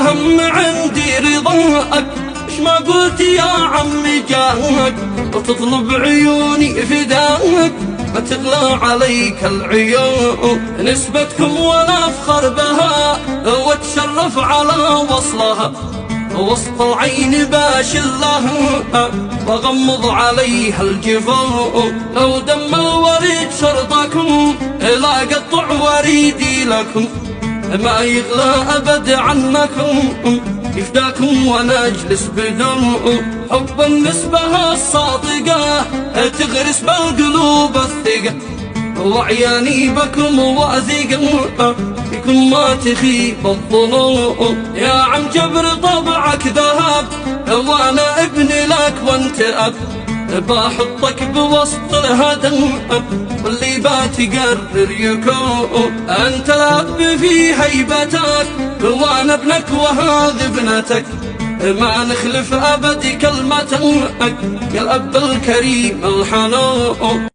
الأهم عندي رضاك. اش ما قلت يا عمي جاك وتطلب عيوني فداك، ما تغلى عليك العيون نسبتكم ولا افخر بها، واتشرف على وصلها وسط العين باشلها واغمض عليها الجفون. لو دم الوريد شرطكم لا قطع وريدي لكم، ما يغلى أبد عنكم يفداكم وانا اجلس بدون حب النسبة الصادقة تغرس بالقلوب الثقة، وعياني بكم واثقة بكم ما تخيب الظنون. يا عم جبر طبعك ذهب وانا ابني لك وانت اب، بحطك بوسط الهدم واللي بتقرر يكون. انت الاب في هيبتك وانا ابنك وهذه ابنتك، ما نخلف ابد كلمتك يا الاب الكريم الحنون.